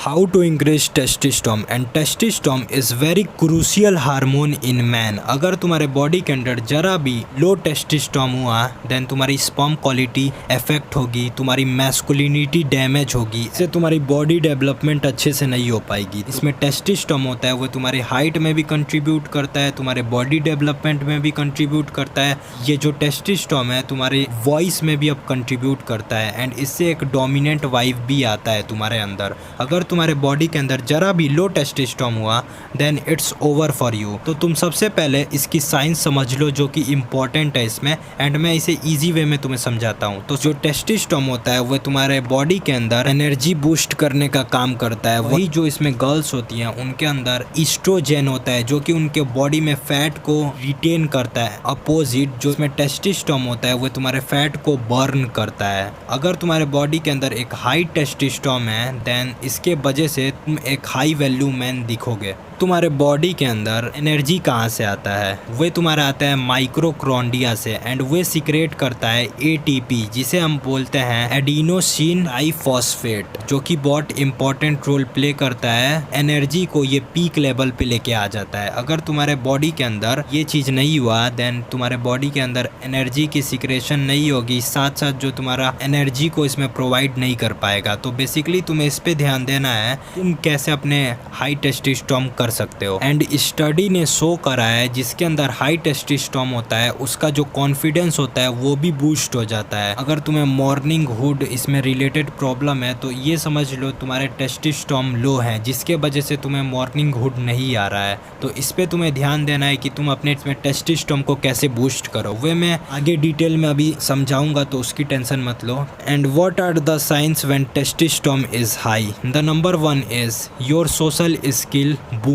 How to increase testosterone and testosterone is very crucial hormone in man. अगर तुम्हारे body के अंदर जरा भी लो टेस्टोस्टेरोन हुआ देन तुम्हारी स्पर्म क्वालिटी इफेक्ट होगी, तुम्हारी मैस्कुलिनिटी डैमेज होगी, इससे तुम्हारी बॉडी डेवलपमेंट अच्छे से नहीं हो पाएगी। इसमें टेस्टोस्टेरोन होता है वो तुम्हारी हाइट में भी कंट्रीब्यूट करता है, तुम्हारे बॉडी डेवलपमेंट में भी कंट्रीब्यूट करता है। ये जो टेस्टोस्टेरोन है तुम्हारे वॉइस में भी अब कंट्रीब्यूट करता है एंड इससे एक डोमिनेंट वाइब भी आता है तुम्हारे अंदर। अगर तुम्हारे बॉडी के अंदर जरा भी लो टेस्टोस्टेरोन हुआ then it's over for you. तो तुम सबसे पहले इसकी साइंस समझ लो जो कि इम्पोर्टेंट है इसमें, एंड मैं इसे इजी वे में तुम्हें समझाता हूँ। तो जो टेस्टोस्टेरोन होता है वो तुम्हारे बॉडी के अंदर एनर्जी बूस्ट करने का काम करता है। वही जो इसमें गर्ल्स होती हैं उनके अंदर ईस्ट्रोजन होता है जो कि उनके बॉडी में फैट को रिटेन करता है। अपोजिट जो इसमें टेस्टोस्टेरोन होता है वो तुम्हारे फैट को बर्न करता है। अगर तुम्हारे बॉडी के अंदर एक हाई टेस्टोस्टेरोन है देन इसके वजह से तुम एक हाई वैल्यू मैन दिखोगे। तुम्हारे बॉडी के अंदर एनर्जी कहाँ से आता है? वो तुम्हारा आता है माइक्रोक्रोंडिया से एंड वो सीक्रेट करता है एटीपी जिसे हम बोलते हैं एडिनोसिन ट्राइफॉस्फेट, जो कि बहुत इंपॉर्टेंट रोल प्ले करता है। एनर्जी को ये पीक लेवल पे लेके आ जाता है। अगर तुम्हारे बॉडी के अंदर ये चीज़ नहीं हुआ देन तुम्हारे बॉडी के अंदर एनर्जी की सिक्रेशन नहीं होगी, साथ साथ जो तुम्हारा एनर्जी को इसमें प्रोवाइड नहीं कर पाएगा। तो बेसिकली तुम्हें इस पे ध्यान देना है तुम कैसे अपने हाई टेस्टोस्टेरोन कर सकते हो। एंड स्टडी ने शो करा है जिसके अंदर हाई टेस्टोस्टेरोन होता है उसका जो कॉन्फिडेंस होता है वो भी बूस्ट हो जाता है। अगर तुम्हें मॉर्निंग हुड इसमें रिलेटेड प्रॉब्लम है तो ये समझ लो तुम्हारे टेस्टोस्टेरोन लो है जिसके वजह से तुम्हें मॉर्निंग हुड नहीं आ रहा है। तो इस पे तुम्हें ध्यान देना है कि तुम अपने इसमें टेस्टोस्टेरोन को कैसे बूस्ट करो। वे मैं आगे डिटेल में अभी समझाऊंगा तो उसकी टेंशन मत लो। And what are the signs when testosterone is high? The number 1 is your social skill boom.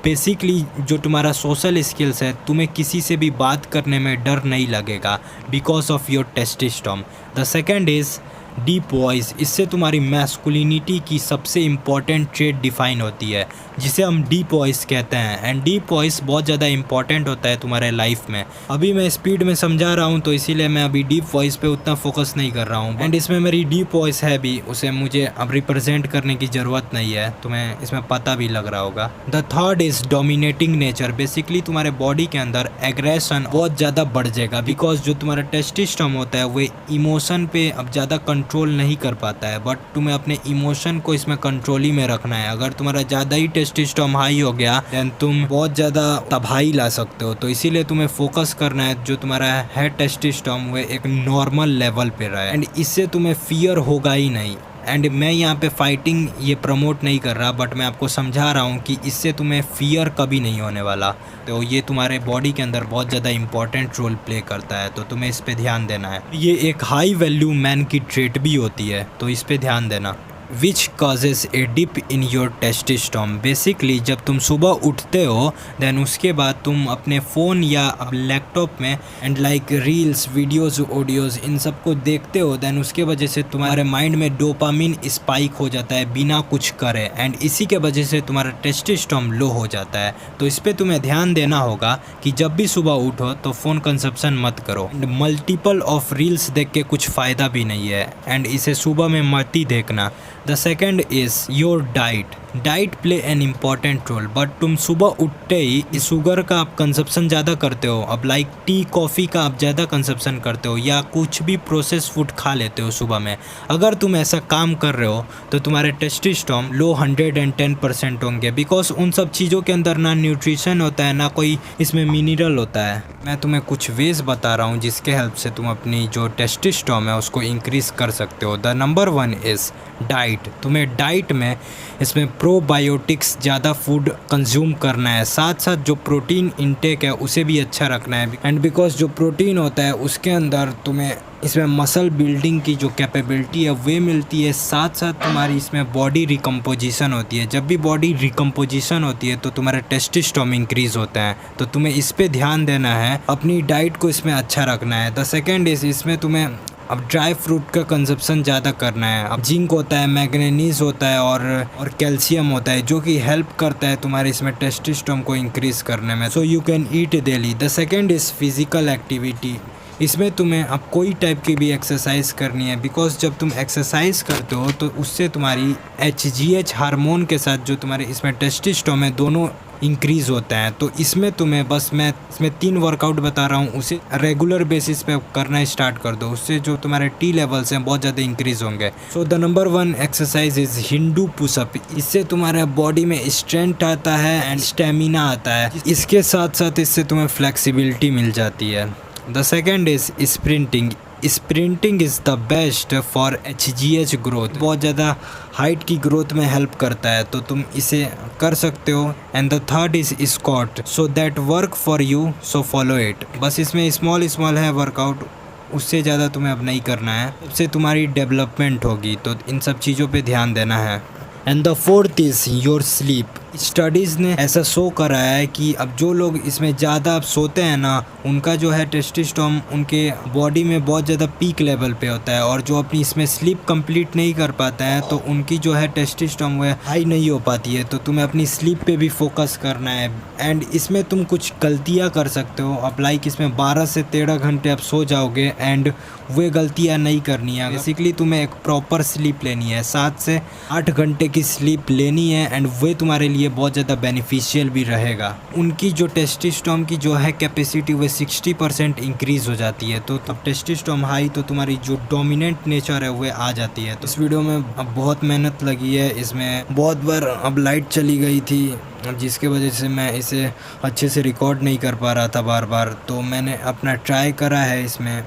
Basically जो तुम्हारा सोशल स्किल्स है तुम्हें किसी से भी बात करने में डर नहीं लगेगा because of your testosterone. The second is deep voice. इससे तुम्हारी मैस्कुलिनिटी की सबसे इम्पॉर्टेंट ट्रेट डिफाइन होती है जिसे हम डीप वॉइस कहते हैं। एंड डीप वॉइस बहुत ज़्यादा इंपॉर्टेंट होता है तुम्हारे लाइफ में। अभी मैं स्पीड में समझा रहा हूँ तो इसीलिए मैं अभी डीप वॉइस पे उतना फोकस नहीं कर रहा हूँ। एंड इसमें मेरी डीप वॉइस है भी, उसे मुझे अब रिप्रेजेंट करने की ज़रूरत नहीं है, तुम्हें इसमें पता भी लग रहा होगा। The third is dominating nature. Basically तुम्हारे बॉडी के अंदर एग्रेशन बहुत ज़्यादा बढ़ जाएगा बिकॉज जो तुम्हारा टेस्टोस्टेरोन होता है वो इमोशन पे अब ज़्यादा कंट्रोल नहीं कर पाता है, बट तुम्हें अपने इमोशन को इसमें कंट्रोल ही में रखना है। अगर तुम्हारा ज़्यादा ही टेस्टोस्टेरोन हाई हो गया देन तुम बहुत ज़्यादा तबाही ला सकते हो। तो इसीलिए तुम्हें फोकस करना है जो तुम्हारा है टेस्टोस्टेरोन वो एक नॉर्मल लेवल पे रहे एंड इससे तुम्हें फियर होगा ही नहीं। एंड मैं यहाँ पे फाइटिंग ये प्रमोट नहीं कर रहा बट मैं आपको समझा रहा हूँ कि इससे तुम्हें फियर कभी नहीं होने वाला। तो ये तुम्हारे बॉडी के अंदर बहुत ज़्यादा इंपॉर्टेंट रोल प्ले करता है तो तुम्हें इस पे ध्यान देना है। ये एक हाई वैल्यू मैन की ट्रेट भी होती है तो इस पे ध्यान देना। Which causes a dip in your testosterone. Basically जब तुम सुबह उठते हो देन उसके बाद तुम अपने फ़ोन या लैपटॉप में and like reels videos audios इन सब को देखते हो देन उसके वजह से तुम्हारे माइंड में डोपामिन स्पाइक हो जाता है बिना कुछ करे एंड इसी के वजह से तुम्हारा टेस्टोस्टेरोन लो हो जाता है। तो इस पर तुम्हें ध्यान देना होगा कि जब भी सुबह उठो तो फ़ोन कंजप्शन मत करो। मल्टीपल ऑफ रील्स देख के कुछ फ़ायदा भी नहीं है एंड इसे सुबह में मत ही देखना। The second is your diet. Diet play an important role but तुम सुबह उठते ही शुगर का आप कंजप्शन ज़्यादा करते हो, अब लाइक टी कॉफ़ी का आप ज़्यादा कंजप्शन करते हो या कुछ भी प्रोसेस फूड खा लेते हो सुबह में। अगर तुम ऐसा काम कर रहे हो तो तुम्हारे टेस्टोस्टेरोन लो 110% होंगे बिकॉज उन सब चीज़ों के अंदर ना न्यूट्रिशन होता है ना कोई इसमें मिनरल होता है। मैं तुम्हें कुछ वेज बता रहा हूँ जिसके हेल्प से तुम अपनी जो टेस्टोस्टेरोन है उसको इंक्रीज़ कर सकते हो। The number 1 is diet. तुम्हें डाइट में इसमें प्रोबायोटिक्स ज़्यादा फूड कंज्यूम करना है, साथ साथ जो प्रोटीन इंटेक है उसे भी अच्छा रखना है। एंड बिकॉज जो प्रोटीन होता है उसके अंदर तुम्हें इसमें मसल बिल्डिंग की जो कैपेबिलिटी है वो मिलती है, साथ साथ तुम्हारी इसमें बॉडी रिकम्पोजिशन होती है। जब भी बॉडी रिकम्पोजिशन होती है तो तुम्हारा टेस्टोस्टेरोन इंक्रीज़ होता है। तो तुम्हें इस पे ध्यान देना है, अपनी डाइट को इसमें अच्छा रखना है। द सेकेंड इज़ इसमें तुम्हें अब ड्राई फ्रूट का कंजप्शन ज़्यादा करना है। अब जिंक होता है, मैग्नीज होता है और कैल्शियम होता है जो कि हेल्प करता है तुम्हारे इसमें टेस्टोस्टेरोन को इंक्रीज़ करने में। So you can eat daily. The second is physical activity. इसमें तुम्हें अब कोई टाइप की भी एक्सरसाइज करनी है, बिकॉज जब तुम एक्सरसाइज करते हो तो उससे तुम्हारी HGH हार्मोन के साथ जो तुम्हारे इसमें टेस्टोस्टेरोन है दोनों इंक्रीज़ होता है। तो इसमें तुम्हें बस मैं इसमें 3 वर्कआउट बता रहा हूँ, उसे रेगुलर बेसिस पे करना स्टार्ट कर दो, उससे जो तुम्हारे T लेवल्स हैं बहुत ज़्यादा इंक्रीज़ होंगे। So the number 1 exercise is Hindu pushup. इससे तुम्हारे बॉडी में स्ट्रेंथ आता है एंड स्टेमिना आता है, इसके साथ साथ इससे तुम्हें फ्लेक्सिबिलिटी मिल जाती है। The second is sprinting. Sprinting is the best for HGH growth, बहुत ज़्यादा हाइट की ग्रोथ में हेल्प करता है, तो तुम इसे कर सकते हो। And the third is squat, so that work for you so follow it. बस इसमें स्मॉल है वर्कआउट, उससे ज़्यादा तुम्हें अब नहीं करना है, उससे तुम्हारी डेवलपमेंट होगी, तो इन सब चीज़ों पे ध्यान देना है। And the fourth is your sleep. Studies ने ऐसा शो करा है कि अब जो लोग इसमें ज़्यादा सोते हैं ना, उनका जो है टेस्टोस्टेरोन उनके बॉडी में बहुत ज़्यादा पीक लेवल पे होता है, और जो अपनी इसमें स्लीप कंप्लीट नहीं कर पाता है तो उनकी जो है टेस्टोस्टेरोन वो हाई नहीं हो पाती है। तो तुम्हें अपनी स्लीप पे भी फोकस करना है। एंड इसमें तुम कुछ गलतियाँ कर सकते हो, अब लाइक इसमें 12 से 13 घंटे आप सो जाओगे एंड वे गलतियाँ नहीं करनी है। बेसिकली तुम्हें एक प्रॉपर स्लीप लेनी है, 7 से 8 घंटे की स्लीप लेनी है, एंड वे तुम्हारे लिए बहुत ज़्यादा बेनिफिशियल भी रहेगा। उनकी जो टेस्टोस्टेरोन की जो है कैपेसिटी वो 60% इंक्रीज़ हो जाती है, तो तब टेस्टोस्टेरोन हाई तो तुम्हारी जो डोमिनेंट नेचर है वो आ जाती है। तो इस वीडियो में अब बहुत मेहनत लगी है, इसमें बहुत बार अब लाइट चली गई थी जिसके वजह से मैं इसे अच्छे से रिकॉर्ड नहीं कर पा रहा था बार बार, तो मैंने अपना ट्राई करा है इसमें।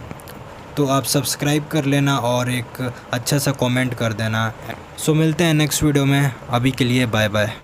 तो आप सब्सक्राइब कर लेना और एक अच्छा सा कमेंट कर देना। सो मिलते हैं नेक्स्ट वीडियो में, अभी के लिए बाय बाय।